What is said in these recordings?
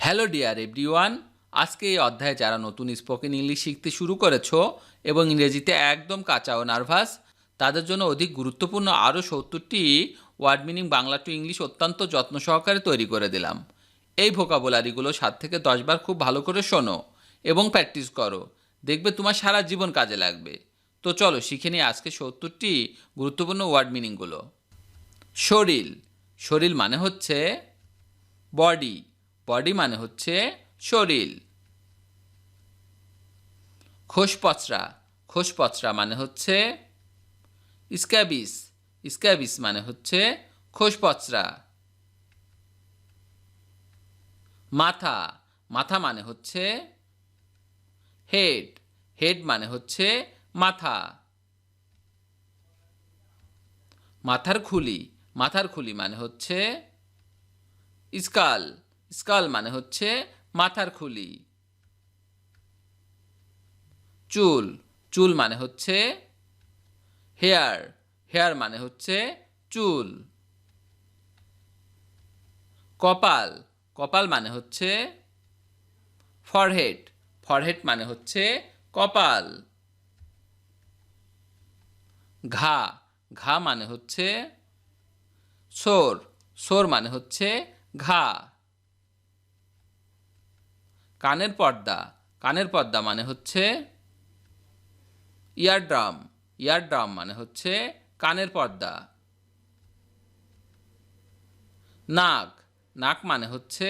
Hello dear everyone, আজকে এই অধ্যায়ে যারা নতুন স্পোকেন ইংলিশ শিখতে শুরু করেছো এবং ইংরেজিতে একদম কাঁচা ও নার্ভাস, তাদের জন্য অধিক গুরুত্বপূর্ণ আরও ৭০টি word meaning Bangla to English অত্যন্ত যত্ন সহকারে তৈরি করে দিলাম। এই ভোকাবুলারিগুলো ৭ থেকে ১০ বার খুব ভালো করে শোনো এবং প্র্যাকটিস করো, দেখবে তোমার সারা জীবন কাজে লাগবে। তো চলো শিখে নিই আজকে ৭০টি গুরুত্বপূর্ণ ওয়ার্ড মিনিংগুলো। শরীর, শরীর মানে হচ্ছে বডি, বডি মানে হচ্ছে শরীর। খোসপচরা, খোসপচরা মানে হচ্ছে স্ক্যাবিস, স্ক্যাবিস মানে হচ্ছে খোসপচরা। মাথা, মাথা মানে হচ্ছে হেড, হেড মানে হচ্ছে মাথা। মাথার খুলি, মাথার খুলি মানে হচ্ছে স্কাল, স্কাল মানে হচ্ছে মাথার খুলি। চুল, চুল মানে হচ্ছে হেয়ার, হেয়ার মানে হচ্ছে চুল। কপাল, কপাল মানে হচ্ছে ফরহেড, ফরহেড মানে হচ্ছে কপাল। ঘা, ঘা মানে হচ্ছে সোর, সোর মানে হচ্ছে ঘা। কানের পর্দা, কানের পর্দা মানে হচ্ছে ইয়ারড্রাম, ইয়ারড্রাম মানে হচ্ছে কানের পর্দা। নাক, নাক মানে হচ্ছে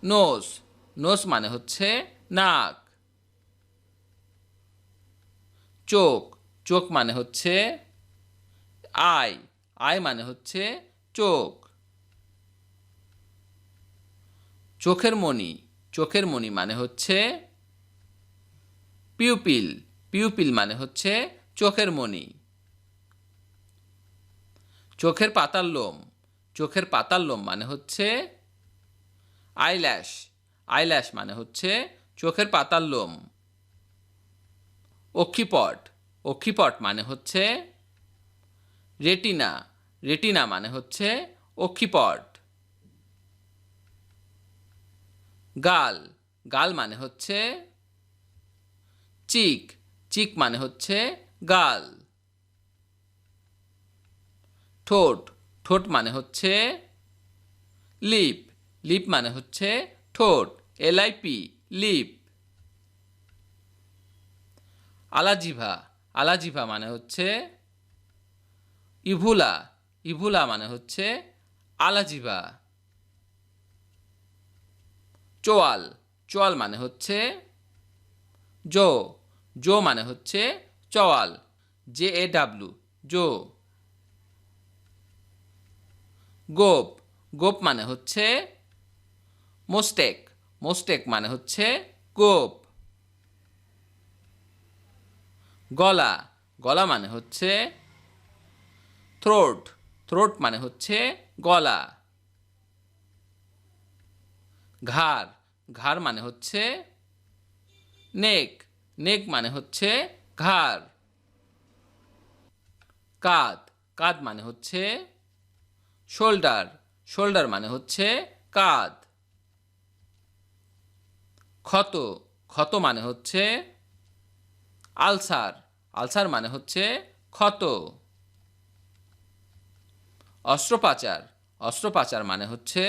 নোজ, নোজ মানে হচ্ছে নাক। চোখ, চোখ মানে হচ্ছে আই, আই মানে হচ্ছে চোখ। চোখের মণি, চোখের মণি মানে হচ্ছে পিউপিল, পিউপিল মানে হচ্ছে চোখের মণি। চোখের পাতার লোম, চোখের পাতার লোম মানে হচ্ছে আইল্যাশ, আইল্যাশ মানে হচ্ছে চোখের পাতার লোম। অক্ষিপট, অক্ষিপট মানে হচ্ছে রেটিনা, রেটিনা মানে হচ্ছে অক্ষিপট। গাল, গাল মানে হচ্ছে চিক, চিক মানে হচ্ছে গাল। ঠোঁট, ঠোঁট মানে হচ্ছে লিপ, লিপ মানে হচ্ছে ঠোঁট, LIP লিপ। আলাজিভা, আলাজিভা মানে হচ্ছে ইভুলা, ইভুলা মানে হচ্ছে আলাজিভা। চোয়াল, চোয়াল মানে হচ্ছে জো, জো মানে হচ্ছে চওয়াল, JAW জো। গোপ, গোপ মানে হচ্ছে মোস্টেক, মোস্টেক মানে হচ্ছে গোপ। গলা, গলা মানে হচ্ছে থ্রোট, থ্রোট মানে হচ্ছে গলা। ঘাড়, ঘাড় মানে হচ্ছে নেক, নেক মানে হচ্ছে ঘাড়। কাঁধ, কাঁধ মানে হচ্ছে শোল্ডার, শোল্ডার মানে হচ্ছে কাঁধ। ক্ষত, ক্ষত মানে হচ্ছে আলসার, আলসার মানে হচ্ছে ক্ষত। অস্ত্রোপচার, অস্ত্রোপচার মানে হচ্ছে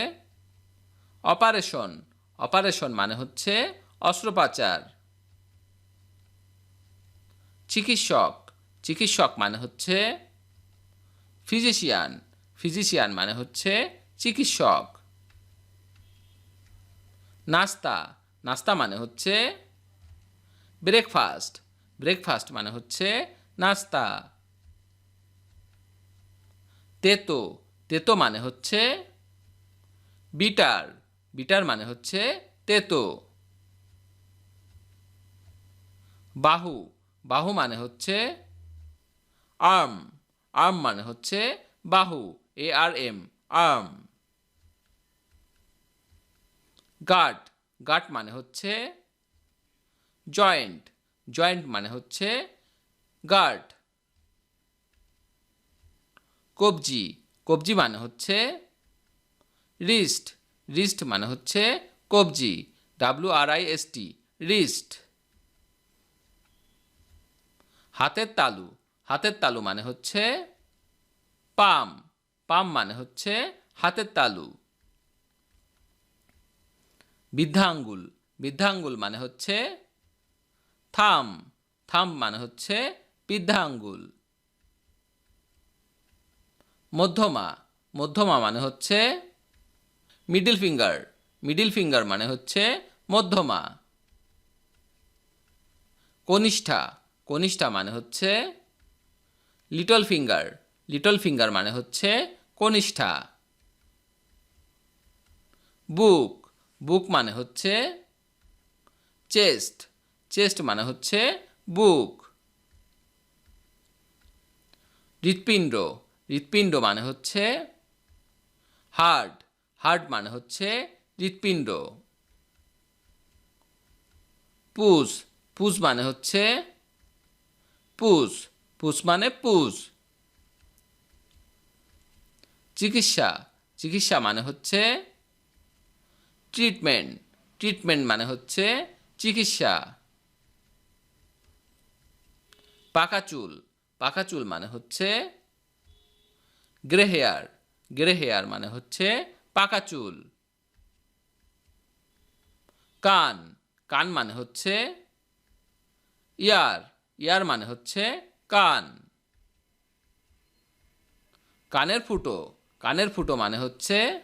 অপারেশন, অপারেশন মানে হচ্ছে অস্ত্রোপচার। চিকিৎসক, চিকিৎসক মানে হচ্ছে ফিজিশিয়ান, ফিজিশিয়ান মানে হচ্ছে চিকিৎসক। নাস্তা, নাস্তা মানে হচ্ছে ব্রেকফাস্ট, ব্রেকফাস্ট মানে হচ্ছে নাস্তা। তেতো, তেতো মানে হচ্ছে বিটার, বিটার মানে হচ্ছে তেতো। বাহু, বাহু মানে হচ্ছে আর্ম, আর্ম মানে হচ্ছে বাহু, ARM আর্ম। গাট, গাট মানে হচ্ছে জয়েন্ট, জয়েন্ট মানে হচ্ছে গাট। কবজি, কবজি মানে হচ্ছে রিস্ট, রিস্ট মানে হচ্ছে কবজি, WRIST, রিস্ট। হাতের তালু, হাতের তালু মানে হচ্ছে পাম, পাম মানে হচ্ছে হাতের তালু। বৃদ্ধা আঙ্গুল, বৃদ্ধা আঙ্গুল মানে হচ্ছে থাম, থাম মানে হচ্ছে বৃদ্ধা আঙ্গুল। মধ্যমা, মধ্যমা মানে হচ্ছে মিডল ফিঙ্গার, মিডল ফিঙ্গার মানে হচ্ছে মধ্যমা। কনিষ্ঠা, কনিষ্ঠা মানে হচ্ছে লিটল ফিঙ্গার, লিটল ফিঙ্গার মানে হচ্ছে কনিষ্ঠা। বুক, বুক মানে হচ্ছে চেস্ট, চেস্ট মানে হচ্ছে বুক। হৃৎপিণ্ড, হৃৎপিণ্ড মানে হচ্ছে হার্ট, হার্ট মানে হচ্ছে হৃৎপিণ্ড। পুস, পুস মানে হচ্ছে পুস, পুস মানে পুস। চিকিৎসা, চিকিৎসা মানে হচ্ছে ট্রিটমেন্ট, ট্রিটমেন্ট মানে হচ্ছে চিকিৎসা। পাকা চুল, পাকা চুল মানে হচ্ছে গ্রে হেয়ার, গ্রে হেয়ার মানে হচ্ছে পাকা চুল। কান, কান মানে হচ্ছে ইয়ার, ইয়ার মানে হচ্ছে কান। কানের ফুটো, কানের ফুটো মানে হচ্ছে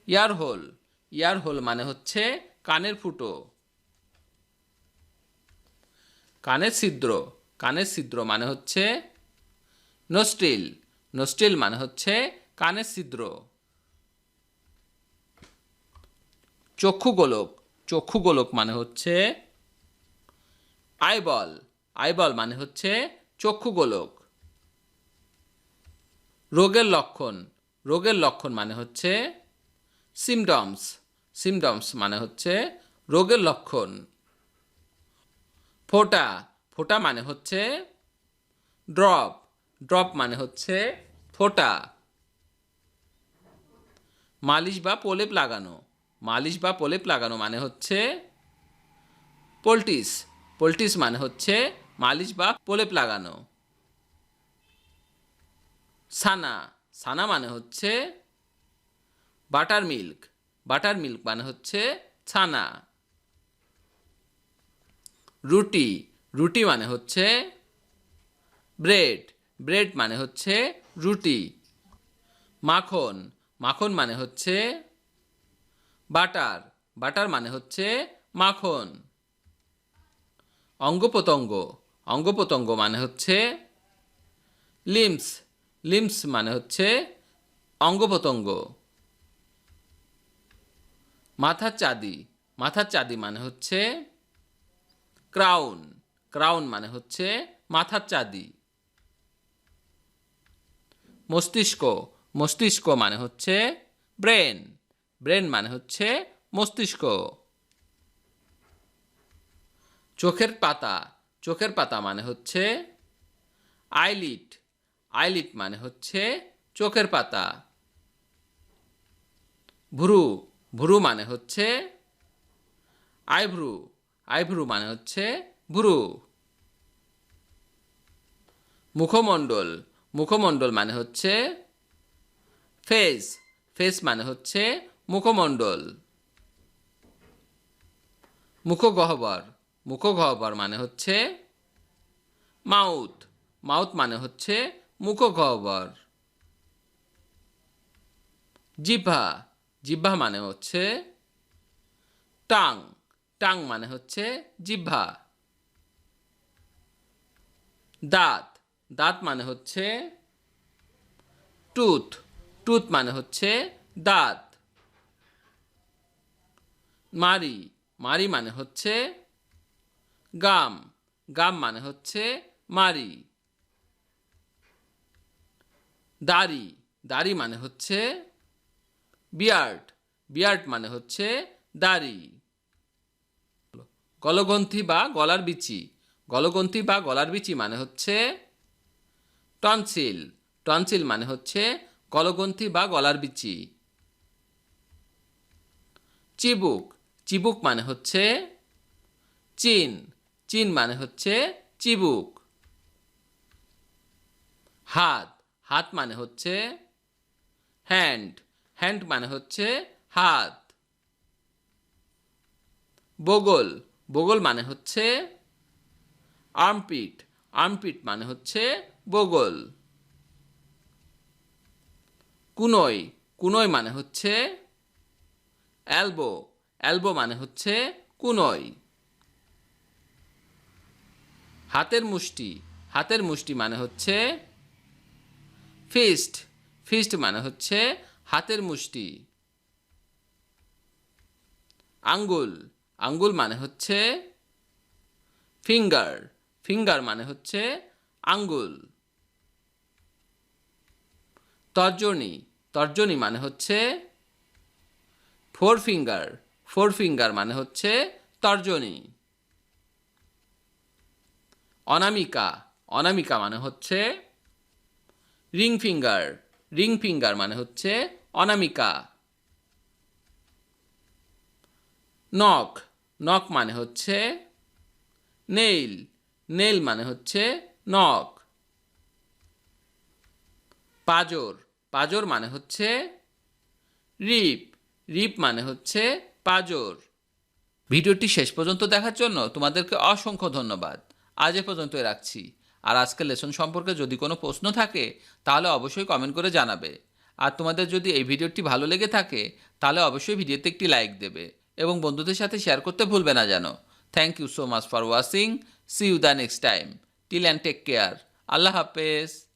ইয়ার হোল, ইয়ার হোল মানে হচ্ছে কানের ফুটো। কানের ছিদ্র, কানের ছিদ্র মানে হচ্ছে নস্ট্রিল, নস্ট্রিল মানে হচ্ছে কানের ছিদ্র। চক্ষু গোলক, চক্ষু গোলক মানে হচ্ছে আইবল, আইবল মানে হচ্ছে চক্ষু গোলক। রোগের লক্ষণ, রোগের লক্ষণ মানে হচ্ছে সিমটমস, সিমটমস মানে হচ্ছে রোগের লক্ষণ। ফোঁটা, ফোঁটা মানে হচ্ছে ড্রপ, ড্রপ মানে হচ্ছে ফোঁটা। মালিশ বা প্রলেপ লাগানো, মালিশ বা প্রলেপ লাগানো মানে হচ্ছে পোলটিস, পোলটিস মানে হচ্ছে মালিশ বা প্রলেপ লাগানো। ছানা, ছানা মানে হচ্ছে বাটার মিল্ক, বাটার মিল্ক মানে হচ্ছে ছানা। রুটি, রুটি মানে হচ্ছে ব্রেড, ব্রেড মানে হচ্ছে রুটি। মাখন, মাখন মানে হচ্ছে বাটার, বাটার মানে হচ্ছে মাখন। অঙ্গ প্রত্যঙ্গ, অঙ্গ প্রত্যঙ্গ মানে হচ্ছে লিম্স, লিম্স মানে হচ্ছে অঙ্গ প্রত্যঙ্গ। মাথার চাঁদি, মাথার চাঁদি মানে হচ্ছে ক্রাউন, ক্রাউন মানে হচ্ছে মাথার চাঁদি। মস্তিষ্ক, মস্তিষ্ক মানে হচ্ছে ব্রেন, ব্রেন মানে হচ্ছে মস্তিষ্ক। চোখের পাতা, চোখের পাতা মানে হচ্ছে আইলিট, আইলিট মানে হচ্ছে চোখের পাতা। ভ্রু, ভ্রু মানে হচ্ছে আইভ্রু, আইভ্রু মানে হচ্ছে ভ্রু। মুখমণ্ডল, মুখমণ্ডল মানে হচ্ছে ফেস, ফেস মানে হচ্ছে মুখমণ্ডল। মুখগহ্বর, মুখগহ্বর মানে হচ্ছে মাউথ, মাউথ মানে হচ্ছে মুখগহ্বর। জিহ্বা, জিহ্বা মানে হচ্ছে টাং, টাং মানে হচ্ছে জিহ্বা। দাঁত, দাঁত মানে হচ্ছে টুথ, টুথ মানে হচ্ছে দাঁত। মাড়ি, মাড়ি মানে হচ্ছে গাম, গাম মানে হচ্ছে মাড়ি। দাড়ি, দাড়ি মানে হচ্ছে বিয়ার্ড, বিয়ার্ড মানে হচ্ছে দাড়ি। গলগ্রন্থি বা গলার বিচি, গলগ্রন্থি বা গলার বিচি মানে হচ্ছে টনসিল, টনসিল মানে হচ্ছে গলগ্রন্থি বা গলার বিচি। চিবুক, চিবুক মানে হচ্ছে চিন, চিন মানে হচ্ছে চিবুক। হাত, হাত মানে হচ্ছে হ্যান্ড, হ্যান্ড মানে হচ্ছে হাত। বগল, বগল মানে হচ্ছে আর্মপিট, আর্মপিট মানে হচ্ছে বগল। কুনোই, কুনোই মানে হচ্ছে এলবো, এলবো মানে হচ্ছে কুনোই। হাতের মুষ্টি, হাতের মুষ্টি মানে হচ্ছে ফিস্ট, ফিস্ট মানে হচ্ছে হাতের মুষ্টি। আঙ্গুল, আঙ্গুল মানে হচ্ছে ফিঙ্গার, ফিঙ্গার মানে হচ্ছে আঙ্গুল। তর্জনী, তর্জনী মানে হচ্ছে ফোর ফিঙ্গার, ফোর ফিঙ্গার মানে হচ্ছে তর্জনী। অনামিকা, অনামিকা মানে হচ্ছে রিং ফিঙ্গার, রিং ফিঙ্গার মানে হচ্ছে অনামিকা। নখ, নখ মানে হচ্ছে নেইল, নেইল মানে হচ্ছে নখ। পাজর, পাজর মানে হচ্ছে রিপ, রিপ মানে হচ্ছে পাজর। ভিডিওটি শেষ পর্যন্ত দেখার জন্য তোমাদেরকে অসংখ্য ধন্যবাদ। আজ এ পর্যন্তই রাখছি। আর আজকের লেসন সম্পর্কে যদি কোনো প্রশ্ন থাকে তাহলে অবশ্যই কমেন্ট করে জানাবে। আর তোমাদের যদি এই ভিডিওটি ভালো লেগে থাকে তাহলে অবশ্যই ভিডিওতে একটি লাইক দেবে এবং বন্ধুদের সাথে শেয়ার করতে ভুলবে না যেন। Thank you so much for watching. See you the next time. Till and take care. আল্লাহ হাফেজ।